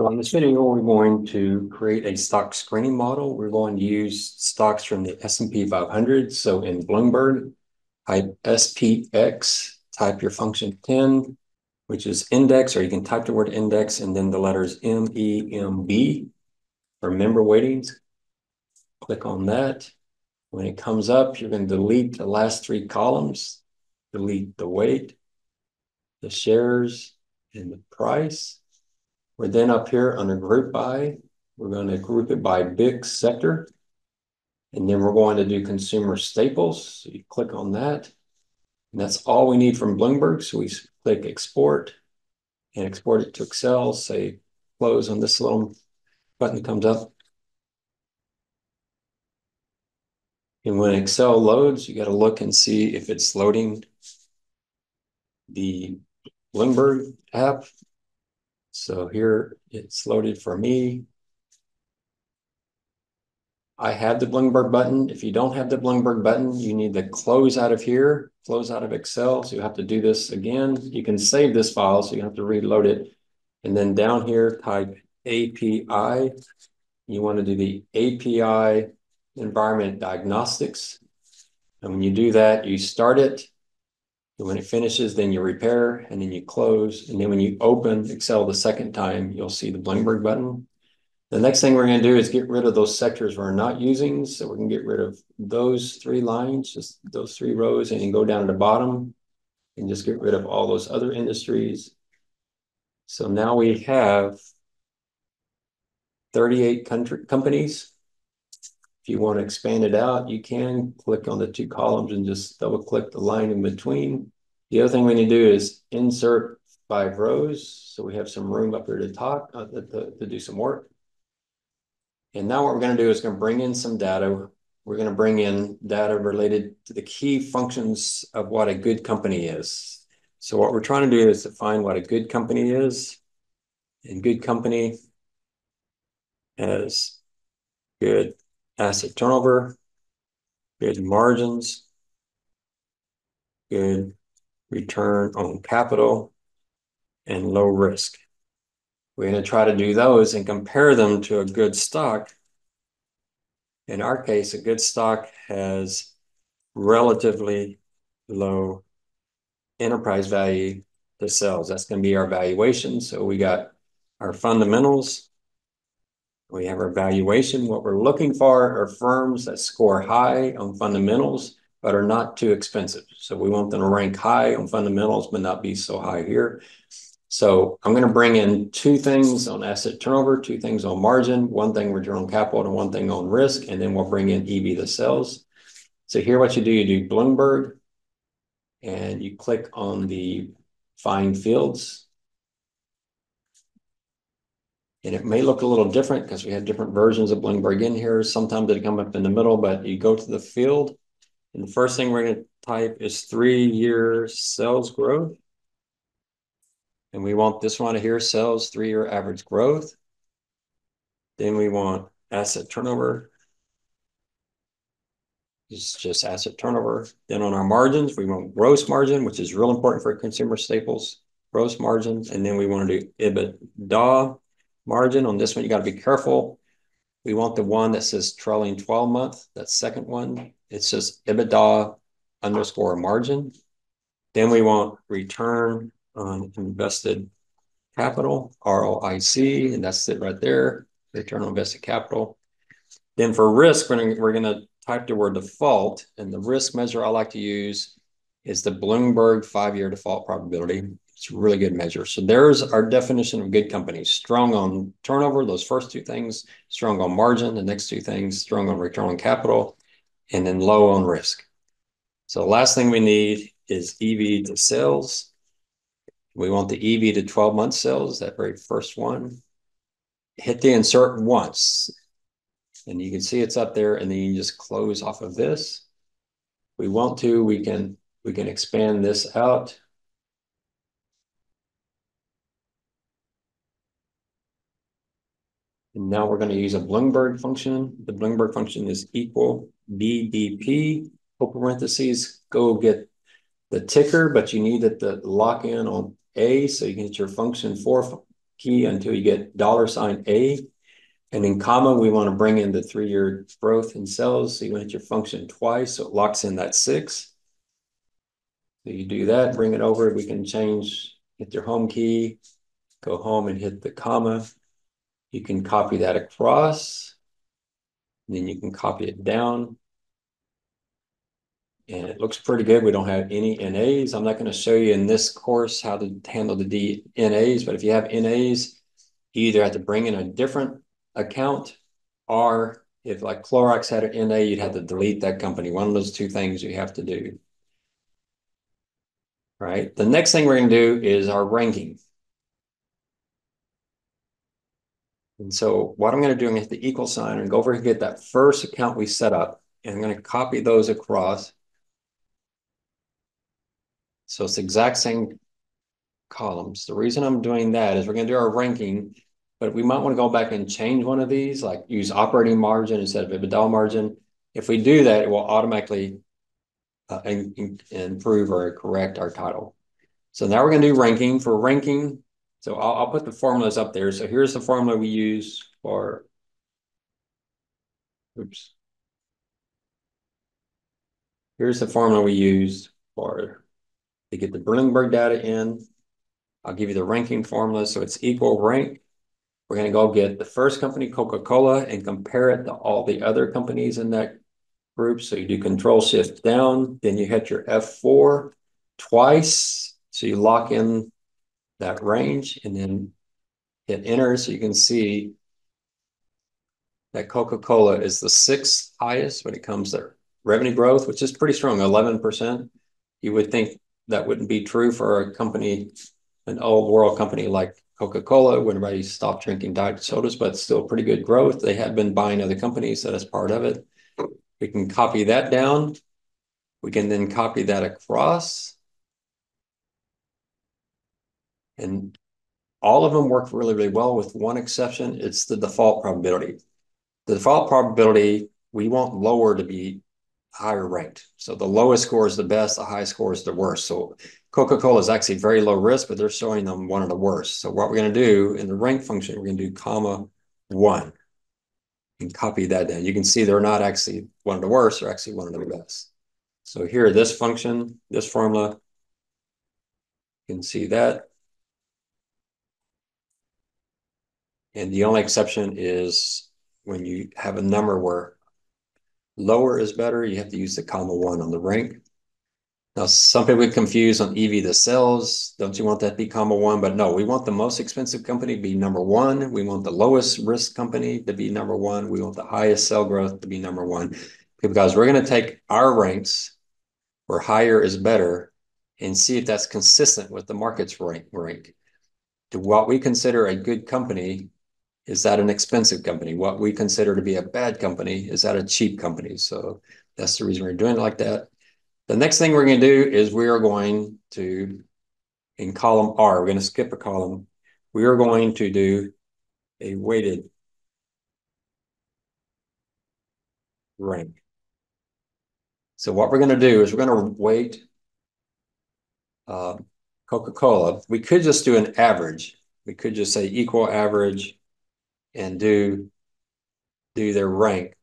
So in this video, we're going to create a stock screening model. We're going to use stocks from the S&P 500. So in Bloomberg, type SPX, type your function 10, which is index, or you can type the word index and then the letters MEMB for member weightings. Click on that. When it comes up, you're going to delete the last three columns, delete the weight, the shares, and the price. We're then up here under group by, we're going to group it by big sector. And then we're going to do consumer staples. So you click on that. And that's all we need from Bloomberg. So we click export and export it to Excel. Say close on this little button that comes up. And when Excel loads, you got to look and see if it's loading the Bloomberg app. So here it's loaded for me. I have the Bloomberg button. If you don't have the Bloomberg button, you need to close out of here, close out of Excel. So you have to do this again. You can save this file, so you have to reload it. And then down here, type API. You want to do the API environment diagnostics. And when you do that, you start it. And when it finishes, then you repair, and then you close. And then when you open Excel the second time, you'll see the Bloomberg button. The next thing we're going to do is get rid of those sectors we're not using. So we're going to get rid of those three lines, just those three rows, and you go down to the bottom and just get rid of all those other industries. So now we have 38 companies. If you want to expand it out, you can click on the two columns and just double click the line in between. The other thing we need to do is insert 5 rows. So we have some room up here to talk, to do some work. And now what we're going to do is going to bring in some data. We're going to bring in data related to the key functions of what a good company is. So what we're trying to do is define what a good company is. And good company has good asset turnover, good margins, good return on capital, and low risk. We're going to try to do those and compare them to a good stock. In our case, a good stock has relatively low enterprise value to sales. That's going to be our valuation. So we got our fundamentals. We have our valuation. What we're looking for are firms that score high on fundamentals, but are not too expensive. So we want them to rank high on fundamentals, but not be so high here. So I'm going to bring in 2 things on asset turnover, 2 things on margin, 1 thing return on capital, and 1 thing on risk. And then we'll bring in EV to sales. So here what you do Bloomberg, and you click on the find fields. And it may look a little different because we have different versions of Bloomberg in here. Sometimes they come up in the middle, but you go to the field. And the first thing we're going to type is 3-year sales growth. And we want this one here, sales 3-year average growth. Then we want asset turnover. It's just asset turnover. Then on our margins, we want gross margin, which is real important for consumer staples, gross margin. And then we want to do EBITDA margin. On this one, you got to be careful. We want the one that says trailing 12 month, that second one. It's just EBITDA underscore margin. Then we want return on invested capital, ROIC, and that's it right there, return on invested capital. Then for risk, we're going to type the word default, and the risk measure I like to use is the Bloomberg 5-year default probability. It's a really good measure. So there's our definition of good companies: strong on turnover, those first 2 things, strong on margin, the next 2 things, strong on return on capital, and then low on risk. So the last thing we need is EV to sales. We want the EV to 12-month sales, that very first one. Hit the insert once, and you can see it's up there, and then you can just close off of this. If we want to, we can expand this out. And now we're going to use a Bloomberg function. The Bloomberg function is equal BDP, open parentheses, go get the ticker, but you need it to lock in on A, so you can get your function 4 key until you get $A. And in comma, we want to bring in the 3-year growth in sales. So you want to hit your function twice, so it locks in that 6. So you do that, bring it over. We can change, hit your home key, go home and hit the comma. You can copy that across. And then you can copy it down. And it looks pretty good. We don't have any NAs. I'm not going to show you in this course how to handle the NAs, but if you have NAs, you either have to bring in a different account, or if like Clorox had an NA, you'd have to delete that company. One of those two things you have to do. Right. The next thing we're going to do is our ranking. And so what I'm going to do, I'm going to hit the equal sign and go over and get that first account we set up. And I'm going to copy those across. So it's the exact same columns. The reason I'm doing that is we're going to do our ranking, but we might want to go back and change one of these, like use operating margin instead of EBITDA margin. If we do that, it will automatically improve or correct our title. So now we're going to do ranking. For ranking, so I'll put the formulas up there. So here's the formula we use for, oops. Here's the formula we use for to get the Bloomberg data in. I'll give you the ranking formula. So it's equal rank. We're going to go get the first company, Coca-Cola, and compare it to all the other companies in that group. So you do Control Shift down, then you hit your F4 twice. So you lock in that range and then hit enter. So you can see that Coca-Cola is the 6th highest when it comes to revenue growth, which is pretty strong, 11%. You would think that wouldn't be true for a company, an old world company like Coca-Cola, when everybody stopped drinking diet sodas, but still pretty good growth. They have been buying other companies, so that's part of it. We can copy that down. We can then copy that across. And all of them work really, really well with one exception. It's the default probability. The default probability, we want lower to be higher ranked. So the lowest score is the best, the highest score is the worst. So Coca-Cola is actually very low risk, but they're showing them one of the worst. So what we're going to do in the rank function, we're going to do comma 1 and copy that down. You can see they're not actually one of the worst, they're actually one of the best. So here, this function, this formula, you can see that. And the only exception is when you have a number where lower is better, you have to use the comma 1 on the rank. Now, some people get confused on EV to sales. Don't you want that to be comma 1? But no, we want the most expensive company to be number 1. We want the lowest risk company to be number 1. We want the highest sale growth to be number 1. Because we're going to take our ranks where higher is better and see if that's consistent with the market's rank. To what we consider a good company, is that an expensive company? What we consider to be a bad company, is that a cheap company? So that's the reason we're doing it like that. The next thing we're going to do is we are going to, in column R, we're going to skip a column. We are going to do a weighted rank. So what we're going to do is we're going to weight Coca-Cola. We could just do an average. We could just say equal average and do their rank.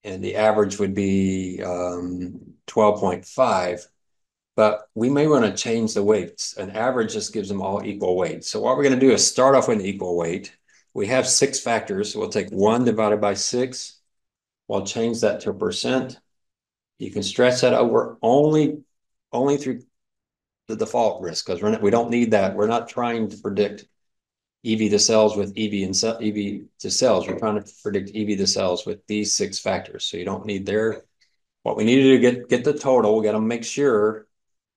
And the average would be 12.5. But we may want to change the weights. An average just gives them all equal weight. So what we're going to do is start off with an equal weight. We have 6 factors. So we'll take 1 divided by 6. We'll change that to a percent. You can stretch that over only through the default risk, because we don't need that. We're not trying to predict EV to sales with EV to sales. We're trying to predict EV to sales with these 6 factors. So you don't need there. What we need to do, get the total. We got to make sure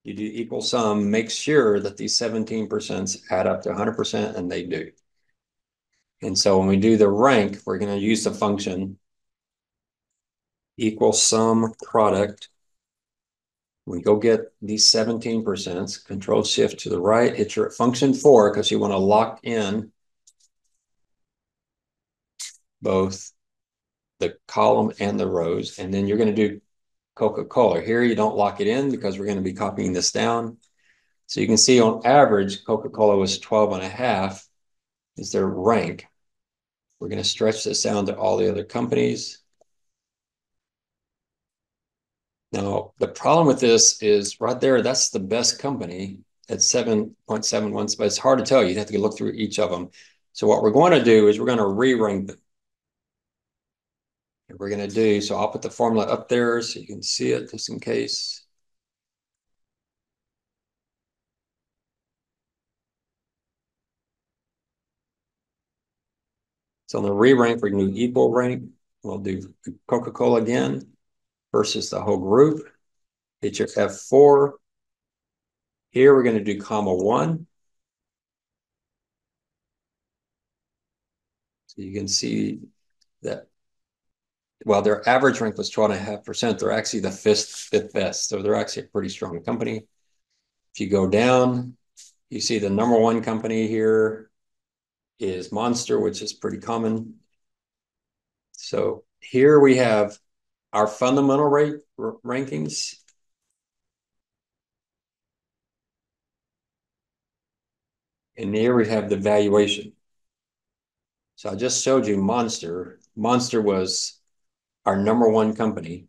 you do equal sum, make sure that these 17% add up to 100%, and they do. And so when we do the rank, we're going to use the function equal sum product. We go get these 17%, Control Shift to the right, hit your function 4, because you want to lock in both the column and the rows. And then you're going to do Coca-Cola. Here you don't lock it in because we're going to be copying this down. So you can see on average, Coca-Cola was 12.5 is their rank. We're going to stretch this down to all the other companies. Now, the problem with this is right there, that's the best company at 7.71, but it's hard to tell. You'd have to look through each of them. So what we're going to do is we're going to re-rank them. And we're going to do, so I'll put the formula up there so you can see it just in case. So on the re-rank, we're going to do equal rank. We'll do Coca-Cola again versus the whole group. Hit your F4. Here we're going to do comma 1. So you can see that while their average rank was 12.5%, they're actually the fifth best. So they're actually a pretty strong company. If you go down, you see the number one company here is Monster, which is pretty common. So here we have our fundamental rate rankings. And here we have the valuation. So I just showed you Monster. Monster was our number one company,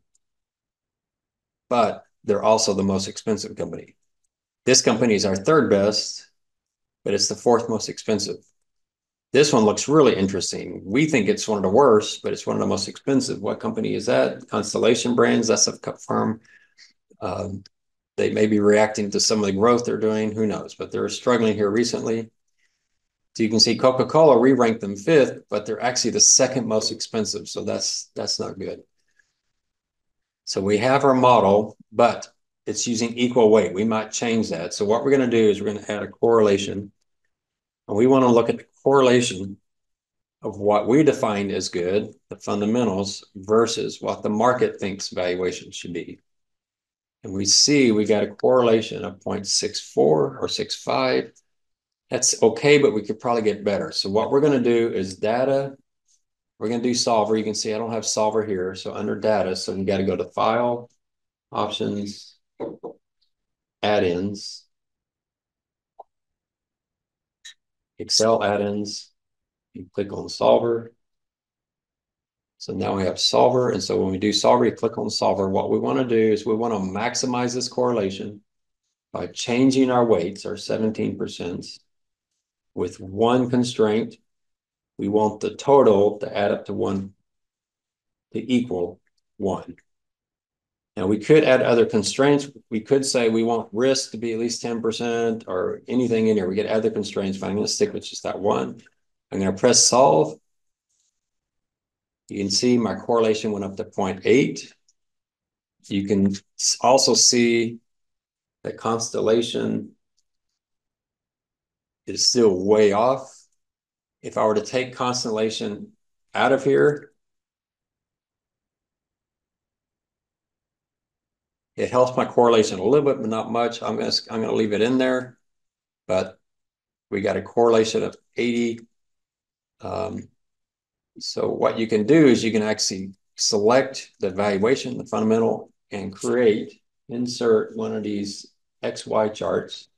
but they're also the most expensive company. This company is our third best, but it's the fourth most expensive. This one looks really interesting. We think it's one of the worst, but it's one of the most expensive. What company is that? Constellation Brands, that's a firm. They may be reacting to some of the growth they're doing. Who knows? But they're struggling here recently. So you can see Coca-Cola, we ranked them fifth, but they're actually the second most expensive. So that's not good. So we have our model, but it's using equal weight. We might change that. So what we're going to do is we're going to add a correlation. And we want to look at the correlation of what we define as good, the fundamentals, versus what the market thinks valuation should be. And we see we got a correlation of 0.64 or 65. That's okay, but we could probably get better. So what we're going to do is data. We're going to do solver. You can see I don't have solver here. So under data, so you got to go to file, options, add-ins, Excel add-ins. You click on solver. So now we have solver. And so when we do solver, you click on solver. What we want to do is we want to maximize this correlation by changing our weights, our 17%, with one constraint. We want the total to add up to 1, to equal 1. Now we could add other constraints. We could say we want risk to be at least 10% or anything in here. We could add the constraints, but I'm going to stick with just that one. I'm going to press solve. You can see my correlation went up to 0.8. You can also see that Constellation is still way off. If I were to take Constellation out of here, it helps my correlation a little bit, but not much. I'm gonna leave it in there, but we got a correlation of 80. So what you can do is you can actually select the valuation, the fundamental, and insert one of these XY charts.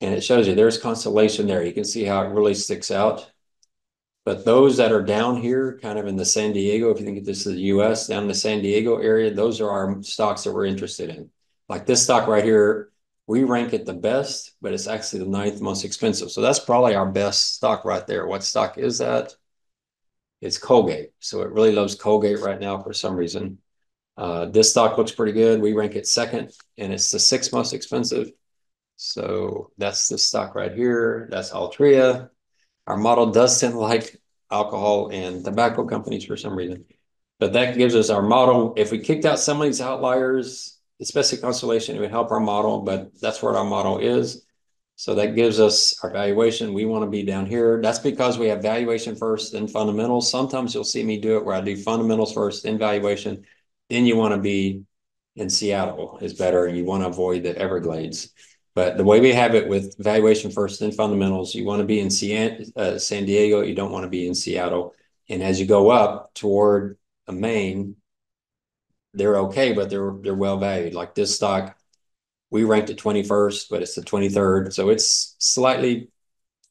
And it shows you there's Constellation there. You can see how it really sticks out. But those that are down here, kind of in the San Diego, if you think this is the US, down in the San Diego area, those are our stocks that we're interested in. Like this stock right here, we rank it the best, but it's actually the 9th most expensive. So that's probably our best stock right there. What stock is that? It's Colgate. So it really loves Colgate right now for some reason. This stock looks pretty good. We rank it second, and it's the 6th most expensive. So that's the stock right here. That's Altria. Our model does tend to like alcohol and tobacco companies for some reason. But that gives us our model. If we kicked out some of these outliers, especially Constellation, it would help our model, but that's what our model is. So that gives us our valuation. We want to be down here. That's because we have valuation first, then fundamentals. Sometimes you'll see me do it where I do fundamentals first, then valuation. Then you want to be in Seattle is better, and you want to avoid the Everglades. But the way we have it with valuation first, then fundamentals, you want to be in San Diego. You don't want to be in Seattle. And as you go up toward Maine, they're okay, but they're well valued. Like this stock, We ranked it 21st, but it's the 23rd. So it's slightly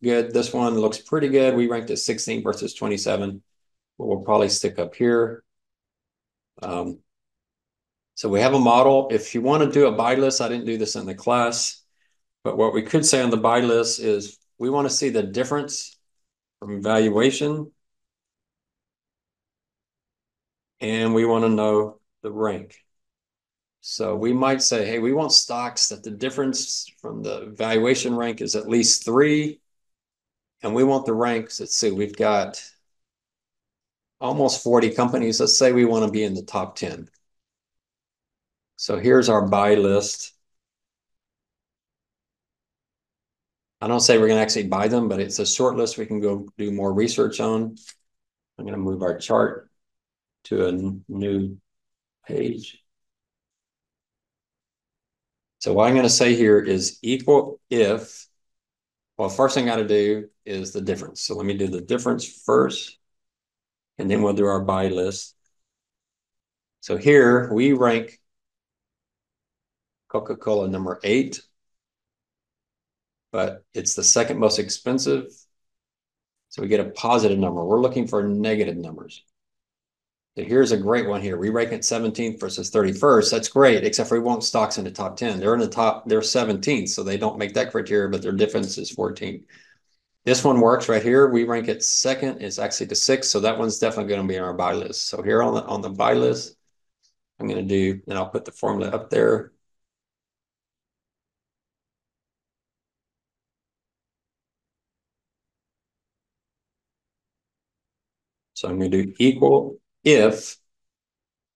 good. This one looks pretty good. We ranked it 16 versus 27. But we'll probably stick up here. So we have a model. If you want to do a buy list, I didn't do this in the class, but what we could say on the buy list is we want to see the difference from valuation, and we want to know the rank. So we might say, hey, we want stocks that the difference from the valuation rank is at least 3. And we want the ranks. Let's see, we've got almost 40 companies. Let's say we want to be in the top 10. So here's our buy list. I don't say we're going to actually buy them, but it's a short list we can go do more research on. I'm going to move our chart to a new page. So what I'm going to say here is equal if, well, first thing I got to do is the difference. So let me do the difference first, and then we'll do our buy list. So here we rank Coca-Cola number 8, but it's the second most expensive. So we get a positive number. We're looking for negative numbers. So here's a great one here. We rank at 17th versus 31st. That's great, except for we want stocks in the top 10. They're in the top, they're 17th, so they don't make that criteria, but their difference is 14. This one works right here. We rank it second. It's actually the 6th, so that one's definitely going to be on our buy list. So here on the buy list, I'm going to do, and I'll put the formula up there. So I'm going to do equal if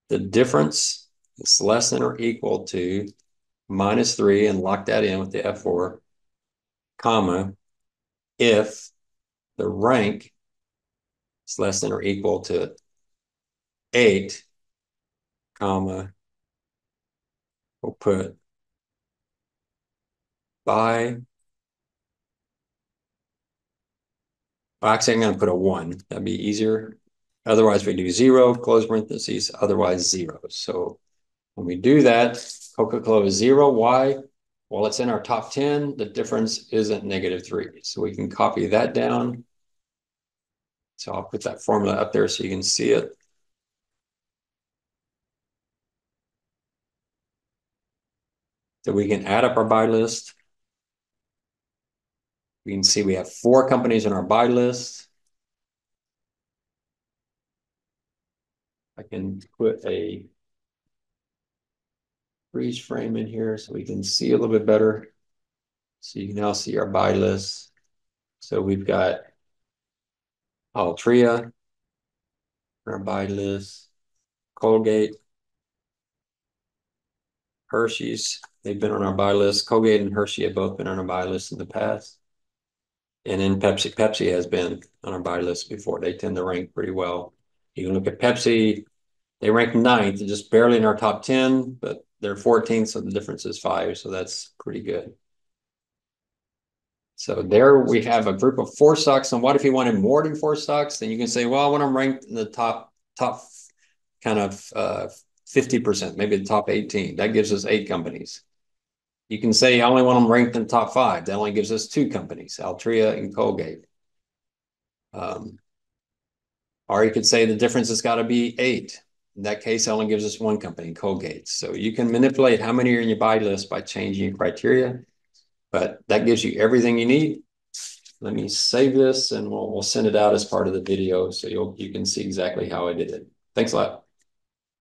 the difference is less than or equal to -3, and lock that in with the F4, comma, if the rank is less than or equal to 8, comma, we'll put buy. Well, actually, I'm going to put a 1. That'd be easier. Otherwise, we do 0, close parentheses, otherwise 0. So when we do that, Coca-Cola is 0. Why? Well, it's in our top 10. The difference isn't -3. So we can copy that down. So I'll put that formula up there so you can see it. So we can add up our buy list. We can see we have 4 companies in our buy list. I can put a freeze frame in here so we can see a little bit better. So you can now see our buy list. So we've got Altria on our buy list, Colgate, Hershey's. They've been on our buy list. Colgate and Hershey have both been on our buy list in the past. And then Pepsi. Pepsi has been on our buy list before. They tend to rank pretty well. You can look at Pepsi. They rank 9th, just barely in our top 10, but they're 14th, so the difference is 5. So that's pretty good. So there we have a group of 4 stocks. And what if you wanted more than 4 stocks? Then you can say, well, I want them ranked in the top kind of 50%, maybe the top 18. That gives us 8 companies. You can say I only want them ranked in the top 5. That only gives us 2 companies, Altria and Colgate. Or you could say the difference has got to be 8. In that case, it only gives us 1 company, Colgate. So you can manipulate how many are in your buy list by changing your criteria, but that gives you everything you need. Let me save this and we'll send it out as part of the video so you can see exactly how I did it. Thanks a lot.